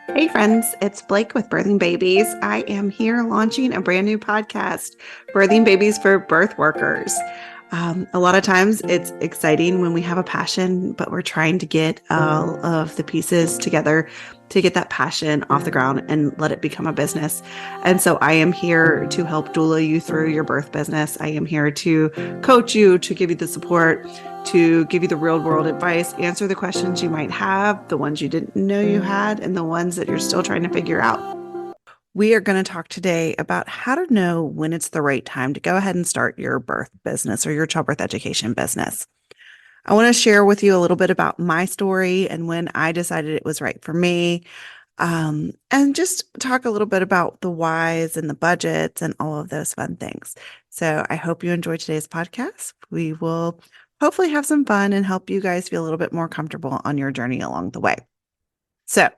Hey friends, it's Blake with Birthing Babies. I am here launching a brand new podcast, Birthing Babies for Birth Workers. A lot of times it's exciting when we have a passion, but we're trying to get all of the pieces together to get that passion off the ground and let it become a business. And so I am here to help doula you through your birth business. I am here to coach you, to give you the support, to give you the real world advice, answer the questions you might have, the ones you didn't know you had, and the ones that you're still trying to figure out. We are going to talk today about how to know when it's the right time to go ahead and start your birth business or your childbirth education business. I want to share with you a little bit about my story and when I decided it was right for me, and just talk a little bit about the whys and the budgets and all of those fun things. So I hope you enjoy today's podcast. We will hopefully have some fun and help you guys feel a little bit more comfortable on your journey along the way. So,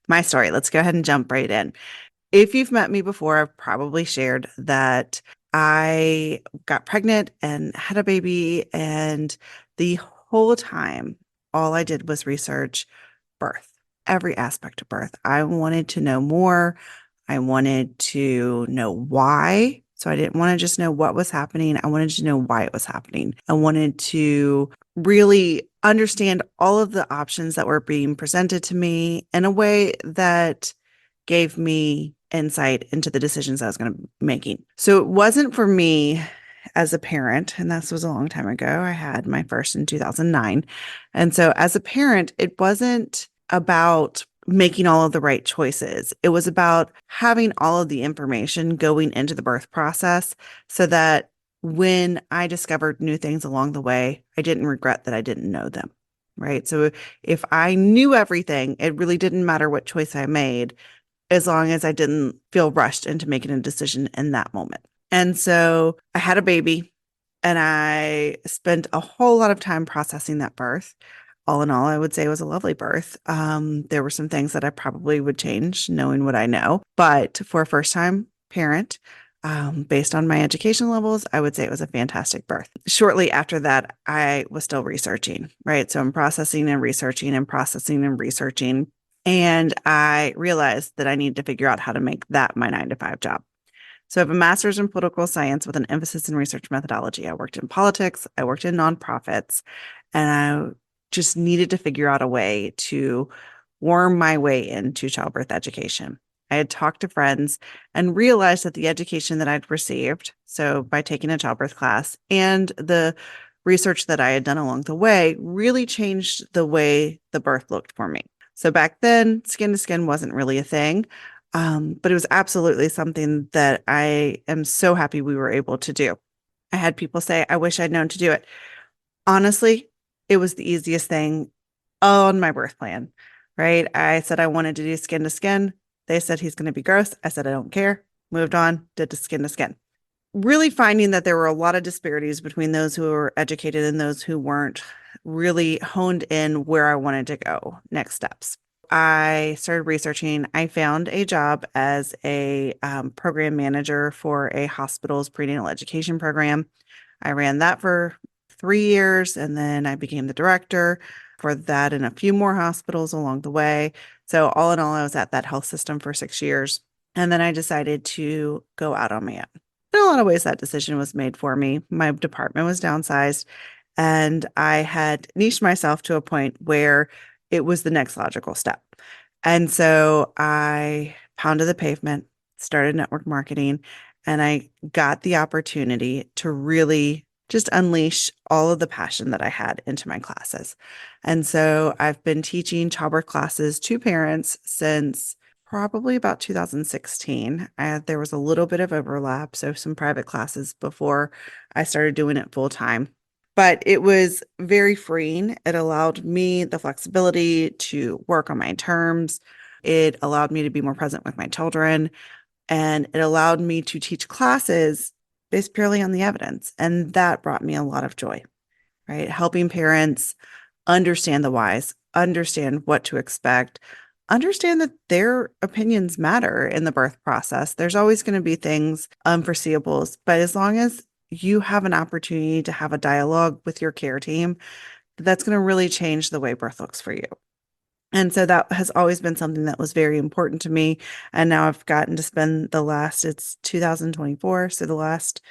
my story, let's go ahead and jump right in. If you've met me before, I've probably shared that I got pregnant and had a baby, and the whole time, all I did was research birth, every aspect of birth. I wanted to know more. I wanted to know why. So I didn't want to just know what was happening. I wanted to know why it was happening. I wanted to really understand all of the options that were being presented to me in a way that gave me insight into the decisions I was going to be making. So it wasn't for me as a parent, and this was a long time ago. I had my first in 2009. And so as a parent, it wasn't about making all of the right choices. It was about having all of the information going into the birth process so that when I discovered new things along the way, I didn't regret that I didn't know them. Right. So if I knew everything, it really didn't matter what choice I made as long as I didn't feel rushed into making a decision in that moment. And so I had a baby and I spent a whole lot of time processing that birth. All in all, I would say it was a lovely birth. There were some things that I probably would change knowing what I know. But for a first time parent, based on my education levels, I would say it was a fantastic birth. Shortly after that, I was still researching, right? So I'm processing and researching and processing and researching. And I realized that I needed to figure out how to make that my 9 to 5 job. So I have a master's in political science with an emphasis in research methodology. I worked in politics, I worked in nonprofits, and I just needed to figure out a way to worm my way into childbirth education. I had talked to friends and realized that the education that I'd received, so by taking a childbirth class and the research that I had done along the way, really changed the way the birth looked for me. So back then, skin to skin wasn't really a thing. But it was absolutely something that I am so happy we were able to do. I had people say, I wish I'd known to do it. Honestly, it was the easiest thing on my birth plan, right? I said I wanted to do skin to skin. They said he's going to be gross. I said, I don't care. Moved on, did to skin to skin. Really finding that there were a lot of disparities between those who were educated and those who weren't really honed in where I wanted to go. Next steps. I started researching. I found a job as a program manager for a hospital's prenatal education program. I ran that for 3 years, and then I became the director for that in a few more hospitals along the way. So all in all, I was at that health system for 6 years. And then I decided to go out on my own. In a lot of ways, that decision was made for me. My department was downsized, and I had niched myself to a point where it was the next logical step. And so I pounded the pavement, started network marketing, and I got the opportunity to really just unleash all of the passion that I had into my classes. And so I've been teaching childbirth classes to parents since probably about 2016. There was a little bit of overlap, so some private classes before I started doing it full time. But it was very freeing. It allowed me the flexibility to work on my terms. It allowed me to be more present with my children. And it allowed me to teach classes based purely on the evidence. And that brought me a lot of joy, right? Helping parents understand the whys, understand what to expect, understand that their opinions matter in the birth process. There's always going to be things unforeseeables, but as long as you have an opportunity to have a dialogue with your care team, that's going to really change the way birth looks for you. And so that has always been something that was very important to me. And now I've gotten to spend it's 2024, so the last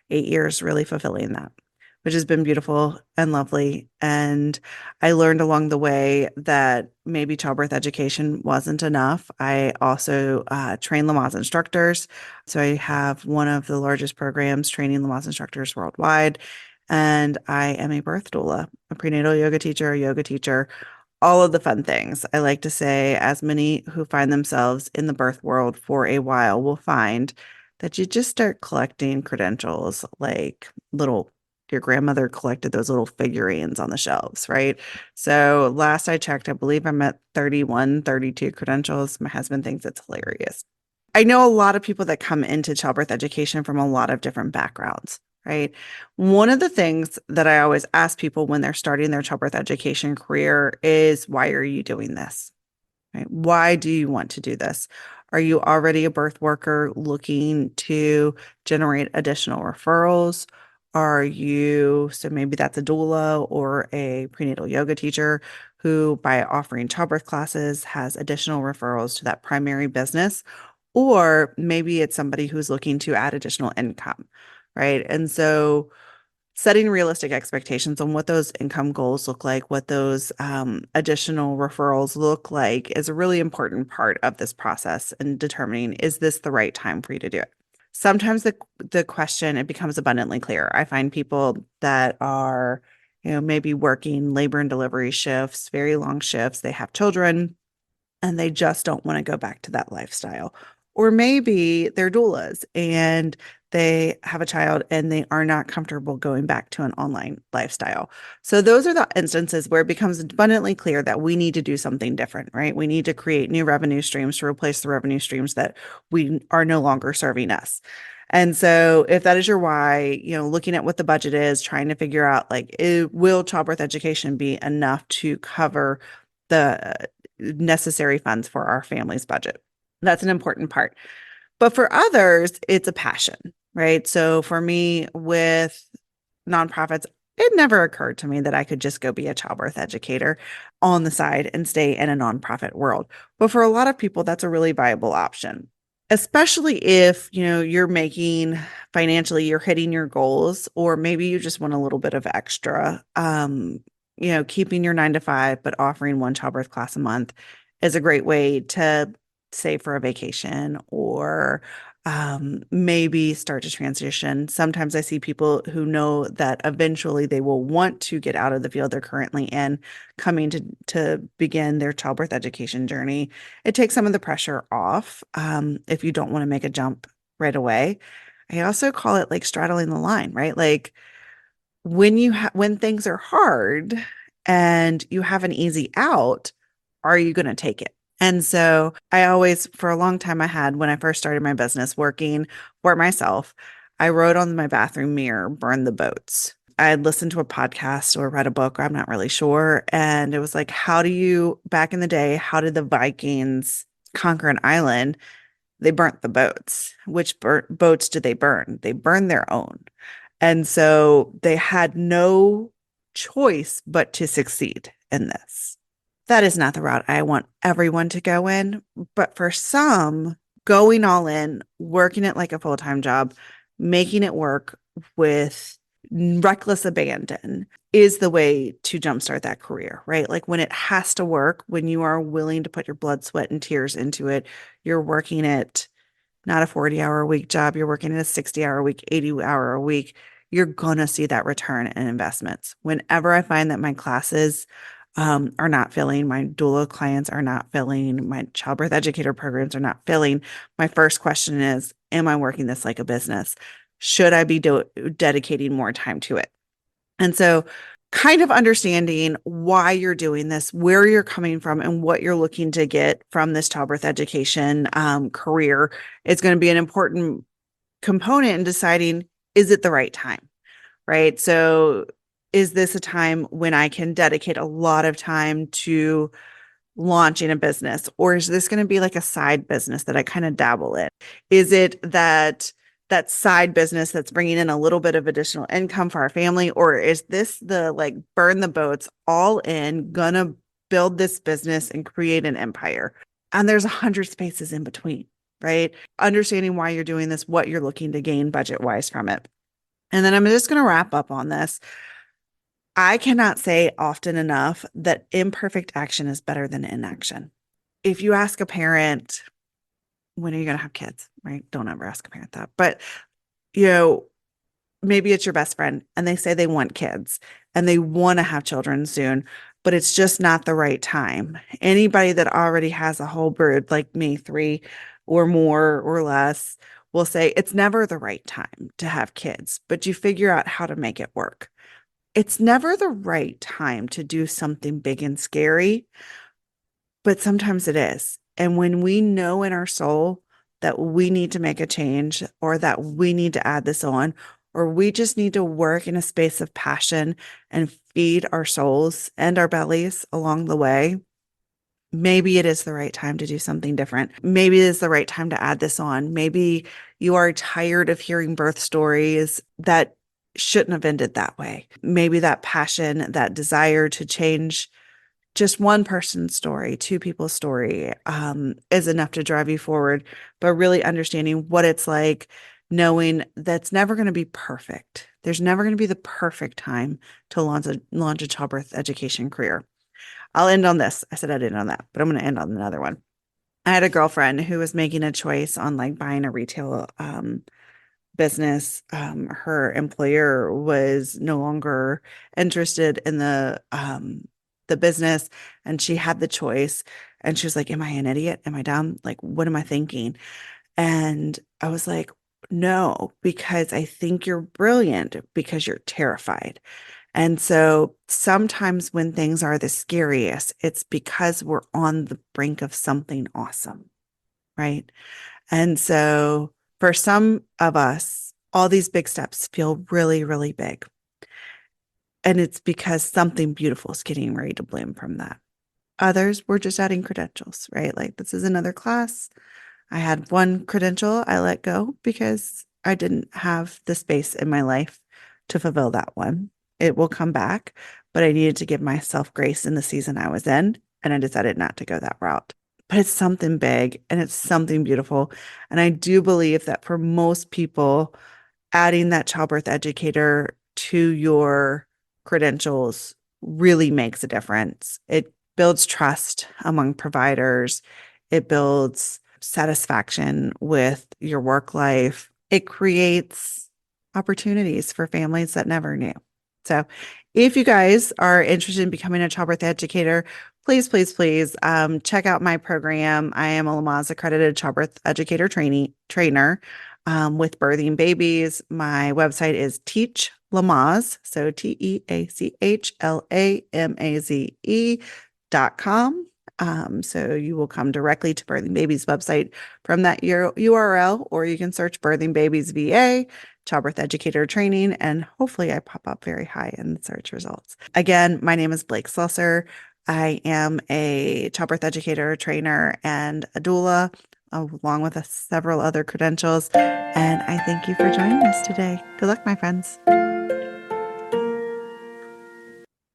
8 years really fulfilling that, which has been beautiful and lovely. And I learned along the way that maybe childbirth education wasn't enough. I also train Lamaze instructors. So I have one of the largest programs training Lamaze instructors worldwide. And I am a birth doula, a prenatal yoga teacher, a yoga teacher, all of the fun things. I like to say, as many who find themselves in the birth world for a while will find that you just start collecting credentials like your grandmother collected those little figurines on the shelves, right? So last I checked, I believe I'm at 31, 32 credentials. My husband thinks it's hilarious. I know a lot of people that come into childbirth education from a lot of different backgrounds, right? One of the things that I always ask people when they're starting their childbirth education career is, why are you doing this? Right? Why do you want to do this? Are you already a birth worker looking to generate additional referrals? So maybe that's a doula or a prenatal yoga teacher who, by offering childbirth classes, has additional referrals to that primary business. Or maybe it's somebody who's looking to add additional income, right? And so setting realistic expectations on what those income goals look like, what those additional referrals look like, is a really important part of this process in determining, is this the right time for you to do it? Sometimes the question, it becomes abundantly clear. I find people that are, maybe working labor and delivery shifts, very long shifts, they have children, and they just don't want to go back to that lifestyle. Or maybe they're doulas and they have a child and they are not comfortable going back to an online lifestyle. So those are the instances where it becomes abundantly clear that we need to do something different, right? We need to create new revenue streams to replace the revenue streams that we are no longer serving us. And so if that is your why, looking at what the budget is, trying to figure out like, will childbirth education be enough to cover the necessary funds for our family's budget? That's an important part. But for others, it's a passion, right? So for me, with nonprofits, it never occurred to me that I could just go be a childbirth educator on the side and stay in a nonprofit world. But for a lot of people, that's a really viable option, especially if, you're making financially, you're hitting your goals, or maybe you just want a little bit of extra. Keeping your 9 to 5, but offering one childbirth class a month is a great way to save for a vacation, or maybe start to transition. Sometimes I see people who know that eventually they will want to get out of the field they're currently in, coming to begin their childbirth education journey. It takes some of the pressure off if you don't want to make a jump right away. I also call it like straddling the line, right? Like when things are hard and you have an easy out, are you going to take it? And so I always, for a long time, when I first started my business working for myself, I wrote on my bathroom mirror, burn the boats. I had listened to a podcast or read a book, I'm not really sure. And it was like, back in the day, how did the Vikings conquer an island? They burnt the boats. Which boats did they burn? They burned their own. And so they had no choice but to succeed in this. That is not the route I want everyone to go in. But for some, going all in, working it like a full-time job, making it work with reckless abandon is the way to jumpstart that career, right? Like when it has to work, when you are willing to put your blood, sweat, and tears into it, you're working it not a 40-hour-a-week job. You're working at a 60-hour-a-week, 80-hour-a-week. You're going to see that return in investments. Whenever I find that my classes are not filling, my doula clients are not filling, my childbirth educator programs are not filling, my first question is, am I working this like a business? Should I be dedicating more time to it? And so kind of understanding why you're doing this, where you're coming from, and what you're looking to get from this childbirth education career is going to be an important component in deciding, is it the right time, right? So is this a time when I can dedicate a lot of time to launching a business, or is this going to be like a side business that I kind of dabble in? Is it that side business that's bringing in a little bit of additional income for our family, or is this the like burn the boats all in, gonna build this business and create an empire. And there's 100 spaces in between, right? Understanding why you're doing this, what you're looking to gain budget wise from it. And then I'm just going to wrap up on this. I cannot say often enough that imperfect action is better than inaction. If you ask a parent, when are you going to have kids, right? Don't ever ask a parent that. But, you know, maybe it's your best friend and they say they want kids and they want to have children soon, but it's just not the right time. Anybody that already has a whole brood, like me, 3 or more or less, will say it's never the right time to have kids, but you figure out how to make it work. It's never the right time to do something big and scary, but sometimes it is. And when we know in our soul that we need to make a change or that we need to add this on, or we just need to work in a space of passion and feed our souls and our bellies along the way, maybe it is the right time to do something different. Maybe it is the right time to add this on. Maybe you are tired of hearing birth stories that shouldn't have ended that way. Maybe that passion, that desire to change just one person's story, 2 people's story, is enough to drive you forward. But really understanding what it's like, knowing that's never going to be perfect. There's never going to be the perfect time to launch a childbirth education career. I'll end on this. I said I'd end on that, but I'm going to end on another one. I had a girlfriend who was making a choice on like buying a retail business. Her employer was no longer interested in the business, and she had the choice. And she was like, am I an idiot? Am I dumb? Like, what am I thinking? And I was like, no, because I think you're brilliant because you're terrified. And so sometimes when things are the scariest, it's because we're on the brink of something awesome, right? And so for some of us, all these big steps feel really, really big. And it's because something beautiful is getting ready to bloom from that. Others, we're just adding credentials, right? Like this is another class. I had one credential I let go because I didn't have the space in my life to fulfill that one. It will come back, but I needed to give myself grace in the season I was in, and I decided not to go that route. But it's something big and it's something beautiful. And I do believe that for most people, adding that childbirth educator to your credentials really makes a difference. It builds trust among providers. It builds satisfaction with your work life. It creates opportunities for families that never knew. So if you guys are interested in becoming a childbirth educator, please, please, please check out my program. I am a Lamaze accredited childbirth educator trainer with birthing babies. My website is Teach Lamaze, so TEACHLAMAZE.com. So you will come directly to Birthing Babies website from that URL, or you can search Birthing Babies VA, childbirth educator training, and hopefully I pop up very high in the search results. Again, my name is Blake Slesser. I am a childbirth educator, trainer, and a doula, along with several other credentials. And I thank you for joining us today. Good luck, my friends.